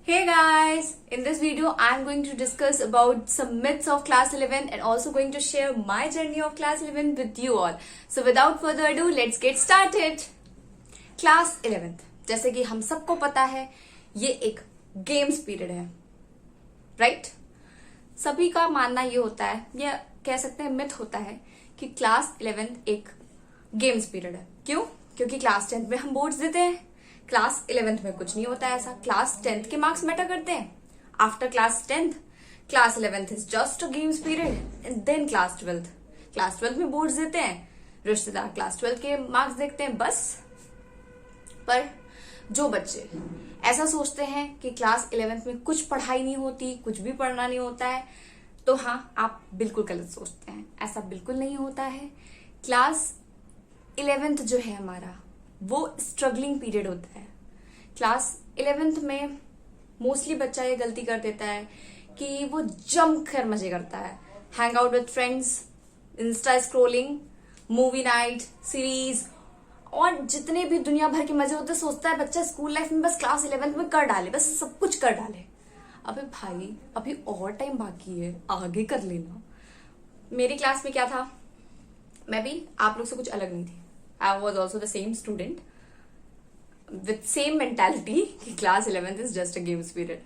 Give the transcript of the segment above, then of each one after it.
Hey guys, in this video I'm going to discuss about some myths of class 11 and also going to share my journey of class 11 with you all. So without further ado, let's get started. Class 11th, जैसे कि हम सबको पता है ये एक games period है, right? सभी का मानना ये होता है, या कह सकते हैं मिथ होता है कि क्लास 11th एक गेम्स पीरियड है। क्यों? क्योंकि क्लास 10th में हम बोर्ड्स देते हैं, क्लास 11th में कुछ नहीं होता है ऐसा। क्लास 10th के मार्क्स मैटर करते हैं। After class 10th, class 11th is just a games period and then class 12th। Class 12th में बोर्ड्स देते हैं, रिश्तेदार क्लास 12th के मार्क्स देखते हैं, बस। पर जो बच्चे ऐसा सोचते हैं कि क्लास 11th में कुछ पढ़ाई नहीं होती, कुछ भी पढ़ना नहीं होता है, तो हाँ, आप बिल्कुल गलत सोचते हैं। ऐसा बिल्कुल नहीं होता है। क्लास 11th जो है हमारा, वो स्ट्रगलिंग पीरियड होता है। क्लास 11th में मोस्टली बच्चा ये गलती कर देता है कि वो जम कर मजे करता है, hang out with friends, Insta scrolling, movie night, series और जितने भी दुनिया भर के मजे होते हैं। सोचता है बच्चा स्कूल लाइफ में बस क्लास 11th में कर डाले, बस सब कुछ कर डाले। अबे भाई, अभी और टाइम बाकी है, आगे कर लेना। मेरी क्लास में क्या था, मैं भी आप लोग से कुछ अलग नहीं थी। I was also the same student with same mentality कि class 11th is just a games period।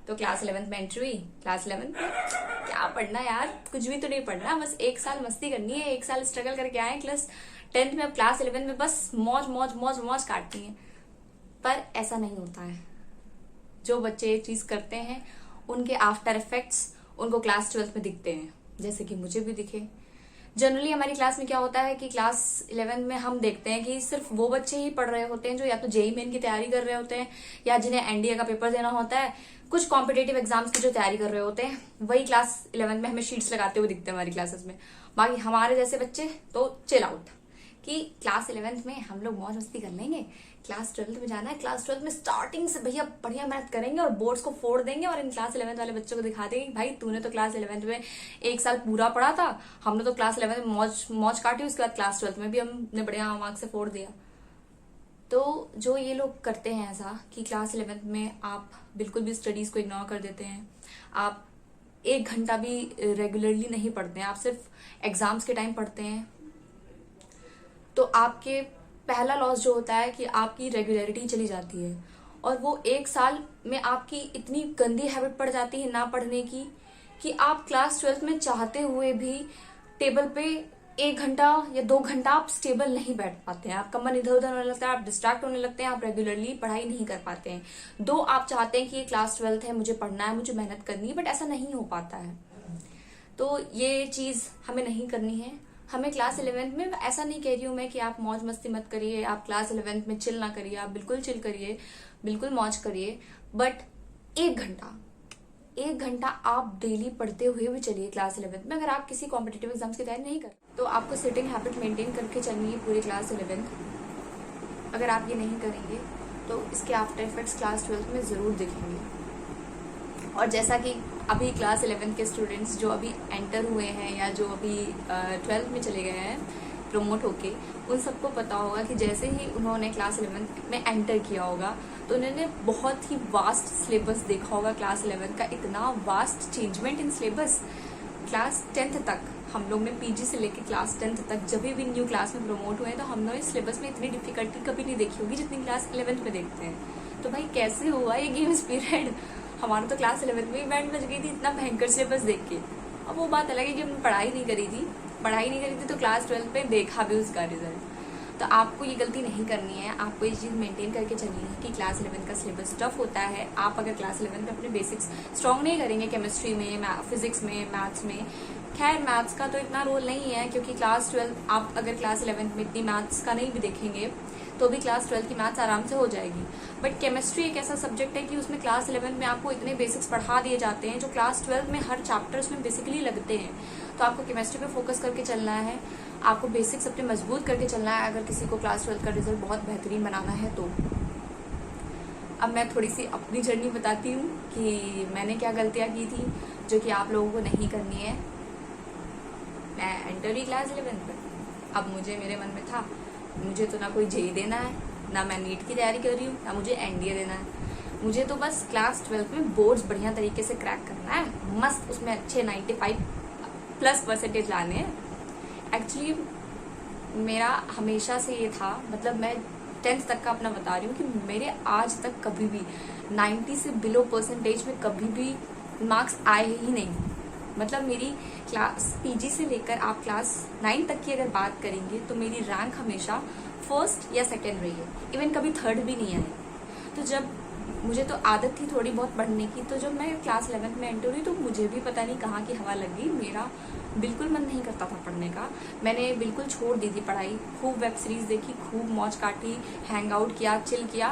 तो क्लास 11th में एंट्री हुई। क्लास 11th में क्या पढ़ना यार, कुछ भी तो नहीं पढ़ना, बस एक साल मस्ती करनी है, एक साल स्ट्रगल करके आए। क्लास 10th में, अब क्लास 11th में बस मौज मौज मौज मौज काटनी है। पर ऐसा नहीं होता है। जो बच्चे ये चीज करते हैं उनके आफ्टर इफेक्ट्स उनको क्लास 12th में दिखते हैं, जैसे कि मुझे भी दिखे। जनरली हमारी क्लास में क्या होता है कि क्लास 11 में हम देखते हैं कि सिर्फ वो बच्चे ही पढ़ रहे होते हैं जो या तो जेईई मेन की तैयारी कर रहे होते हैं, या जिन्हें एनडीए का पेपर देना होता है, कुछ कॉम्पिटेटिव एग्जाम्स की जो तैयारी कर रहे होते हैं, वही क्लास 11 में हमें शीट्स लगाते हुए दिखते हैं हमारी क्लासेस में। बाकी हमारे जैसे बच्चे तो चिल आउट कि क्लास 11th में हम लोग मौज मस्ती कर लेंगे, क्लास 12th में जाना है, क्लास 12th में स्टार्टिंग से भैया बढ़िया मेहनत करेंगे और बोर्ड्स को फोड़ देंगे और इन क्लास 11th वाले बच्चों को दिखा देंगे कि भाई तूने तो क्लास 11th में एक साल पूरा पढ़ा था, हमने तो क्लास 11th में मौज मौज काटी, उसके बाद क्लास 12th में भी हमने बढ़िया मार्क्स से फोड़ दिया। तो जो ये लोग करते हैं ऐसा कि क्लास 11th में आप बिल्कुल भी स्टडीज को इग्नोर कर देते हैं, आप 1 घंटा भी रेगुलरली नहीं पढ़ते हैं, आप सिर्फ एग्जाम्स के टाइम पढ़ते हैं, तो आपके पहला लॉस जो होता है कि आपकी रेगुलरिटी चली जाती है और वो एक साल में आपकी इतनी गंदी हैबिट पड़ जाती है ना पढ़ने की कि आप क्लास 12th में चाहते हुए भी टेबल पे 1 घंटा या 2 घंटा आप स्टेबल नहीं बैठ पाते हैं। आपका मन इधर उधर होने लगता है, आप डिस्ट्रैक्ट होने लगते हैं, आप रेगुलरली पढ़ाई नहीं कर पाते हैं। दो आप चाहते हैं कि ये क्लास 12th है, मुझे पढ़ना है, मुझे मेहनत करनी है, बट ऐसा नहीं हो पाता है। तो ये चीज हमें नहीं करनी है। हमें क्लास 11th में, ऐसा नहीं कह रही हूं मैं कि आप मौज मस्ती मत करिए, आप क्लास 11th में चिल ना करिए, आप बिल्कुल चिल करिए, बिल्कुल मौज करिए, बट 1 घंटा आप डेली पढ़ते हुए भी चलिए क्लास 11th में। अगर आप किसी कॉम्पिटेटिव एग्जाम्स की तैयारी नहीं कर तो आपको सिटिंग हैबिट मेंटेन करके चलनी है पूरी क्लास 11th। अगर आप ये नहीं करेंगे तो इसके आफ्टर इफेक्ट्स क्लास 12th में जरूर दिखेंगे। और जैसा कि अभी क्लास 11th के स्टूडेंट्स जो अभी एंटर हुए हैं या जो अभी 12th में चले गए हैं प्रमोट होके, उन सबको पता होगा कि जैसे ही उन्होंने क्लास 11th में एंटर किया होगा तो उन्होंने बहुत ही वास्ट सिलेबस देखा होगा। क्लास 11th का इतना vast changement in syllabus. Class 10th तक हम लोग ने पीजी से लेकर क्लास 10th तक जब भी न्यू क्लास में प्रमोट हुए तो हम लोग इस सिलेबस में इतनी डिफिकल्टी कभी नहीं देखी होगी जितनी क्लास 11th में देखते हैं। तो भाई कैसे हुआ ये गेम्स पीरियड? हमारा तो क्लास 11th में ही बैंड बज गई थी इतना भयंकर सिलेबस देख के। अब वो बात अलग है कि हमने पढ़ाई नहीं करी थी तो क्लास 12th में देखा भी उसका रिजल्ट। तो आपको ये गलती नहीं करनी है, आपको ये चीज मेंटेन करके चलनी है कि क्लास 11th का सिलेबस टफ होता है। आप अगर क्लास 11th में अपने बेसिक्स स्ट्रॉन्ग नहीं करेंगे, केमिस्ट्री में, फिजिक्स में, मैथ्स में, खैर मैथ्स का तो इतना रोल नहीं है क्योंकि क्लास 12 आप अगर क्लास 11th में इतनी मैथ्स का नहीं भी देखेंगे तो भी क्लास 12 की मैथ्स आराम से हो जाएगी। बट केमिस्ट्री एक ऐसा सब्जेक्ट है कि उसमें क्लास 11 में आपको इतने बेसिक्स पढ़ा दिए जाते हैं जो क्लास 12 में हर चैप्टर उसमें बेसिकली लगते हैं। तो आपको केमिस्ट्री पे फोकस करके चलना है, आपको बेसिक्स अपने मजबूत करके चलना है अगर किसी को क्लास 12 का रिजल्ट बहुत बेहतरीन बनाना है तो। अब मैं थोड़ी सी अपनी जर्नी बताती हूँ कि मैंने क्या गलतियाँ की थी जो कि आप लोगों को नहीं करनी है। मैं एंटर हुई क्लास 11 पर। अब मुझे मेरे मन में था मुझे तो ना कोई जेईई देना है, ना मैं नीट की तैयारी कर रही हूँ, ना मुझे एनडीए देना है। मुझे तो बस क्लास 12 में बोर्ड्स बढ़िया तरीके से क्रैक करना है, मस्त उसमें अच्छे 95+ % लाने हैं। एक्चुअली मेरा हमेशा से ये था, मतलब मैं 10th तक का अपना बता रही हूँ कि मेरे आज तक कभी भी 90 से बिलो % में कभी भी मार्क्स आए ही नहीं। मतलब मेरी क्लास पीजी से लेकर आप क्लास 9 तक की अगर बात करेंगे तो मेरी रैंक हमेशा 1st या 2nd रही है, इवन कभी 3rd भी नहीं आई। तो जब मुझे तो आदत थी थोड़ी बहुत पढ़ने की, तो जब मैं क्लास 11th में एंटर हुई तो मुझे भी पता नहीं कहाँ की हवा लग गई, मेरा बिल्कुल मन नहीं करता था पढ़ने का। मैंने बिल्कुल छोड़ दी थी पढ़ाई, खूब वेब सीरीज देखी, खूब मौज काटी, हैंग आउट किया, चिल किया,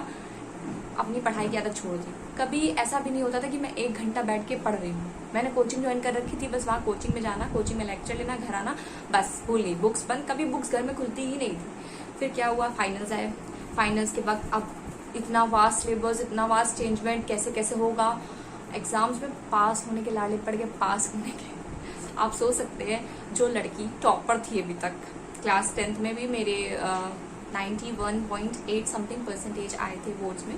अपनी पढ़ाई की आदत छोड़ दी। कभी ऐसा भी नहीं होता था कि मैं 1 घंटा बैठ के पढ़ रही हूँ। मैंने कोचिंग ज्वाइन कर रखी थी, बस वहाँ कोचिंग में जाना, कोचिंग में लेक्चर लेना, घर आना, बस भूल गई, बुक्स बंद। कभी बुक्स घर में खुलती ही नहीं थी। फिर क्या हुआ, फाइनल्स आए। फाइनल्स के बाद अब इतना वास्ट सिलेबस, इतना वास्ट चेंजमेंट, कैसे कैसे होगा। एग्जाम्स में पास होने के लाले पड़ गए, पास होने के। आप सोच सकते हैं, जो लड़की टॉपर थी अभी तक, क्लास 10th में भी मेरे 91.8 समथिंग % आए थे बोर्ड्स में,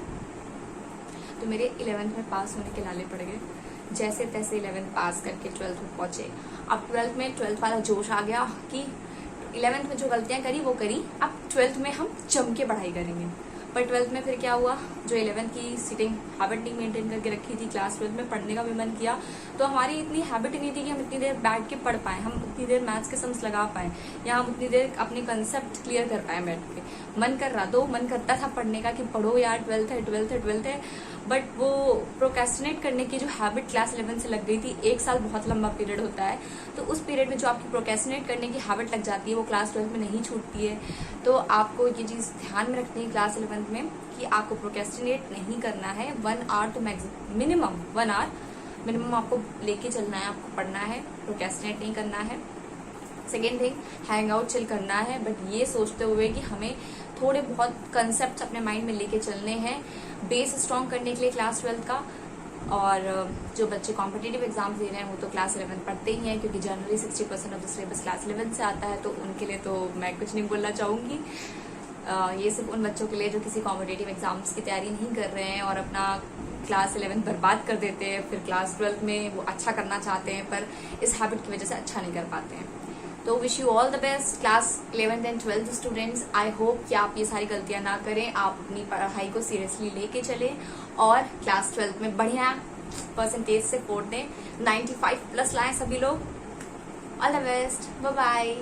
तो मेरे 11th में पास होने के लाले पड़ गए। जैसे तैसे 11th पास करके 12th में पहुंचे। अब 12th में 12th वाला जोश आ गया कि 11th में जो गलतियां करी वो करी, अब 12th में हम जम के पढ़ाई करेंगे। पर 12th में फिर क्या हुआ, जो 11th की सीटिंग हैबिट नहीं मेंटेन करके रखी थी, क्लास 12th में पढ़ने का भी मन किया, तो हमारी इतनी हैबिट नहीं थी कि हम इतनी देर बैठ के पढ़ पाए, हम उतनी देर मैथ्स के सम्स लगा पाए, या हम उतनी देर अपने कंसेप्ट क्लियर कर पाए बैठ के। मन कर रहा तो मन करता था पढ़ने का कि पढ़ो यार, 12th है, बट वो प्रोक्रेस्टिनेट करने की जो हैबिट क्लास 11 से लग गई थी। 1 साल बहुत लंबा पीरियड होता है, तो उस पीरियड में जो आपकी प्रोक्रेस्टिनेट करने की हैबिट लग जाती है वो क्लास 12 में नहीं छूटती है। तो आपको ये चीज़ ध्यान में रखनी है क्लास 11 में कि आपको प्रोक्रेस्टिनेट नहीं करना है। 1 आवर तो मिनिमम 1 आवर मिनिमम आपको लेके चलना है, आपको पढ़ना है, प्रोक्रेस्टिनेट नहीं करना है। Second thing, hang out chill करना है, बट ये सोचते हुए कि हमें थोड़े बहुत कंसेप्ट अपने माइंड में लेके चलने हैं, बेस स्ट्रॉन्ग करने के लिए क्लास 12 का। और जो बच्चे कॉम्पिटिटिव एग्जाम्स दे रहे हैं वो तो क्लास 11 पढ़ते ही हैं, क्योंकि generally 60% of the syllabus class 11 से आता है, तो उनके लिए तो मैं कुछ नहीं बोलना चाहूँगी। ये सिर्फ उन बच्चों के लिए जो किसी कॉम्पिटिटिव एग्जाम्स की तैयारी नहीं कर रहे हैं और अपना क्लास 11 बर्बाद कर देते हैं, फिर क्लास 12 में वो अच्छा करना चाहते हैं पर इस हैबिट की वजह से अच्छा नहीं कर पाते हैं। तो wish you all the best class 11th and 12th students. I hope कि आप ये सारी गलतियां ना करें, आप अपनी पढ़ाई को सीरियसली लेके चलें और क्लास 12th में बढ़िया % से 4 दें, 95+ लाएं सभी लोग। All the best, bye bye.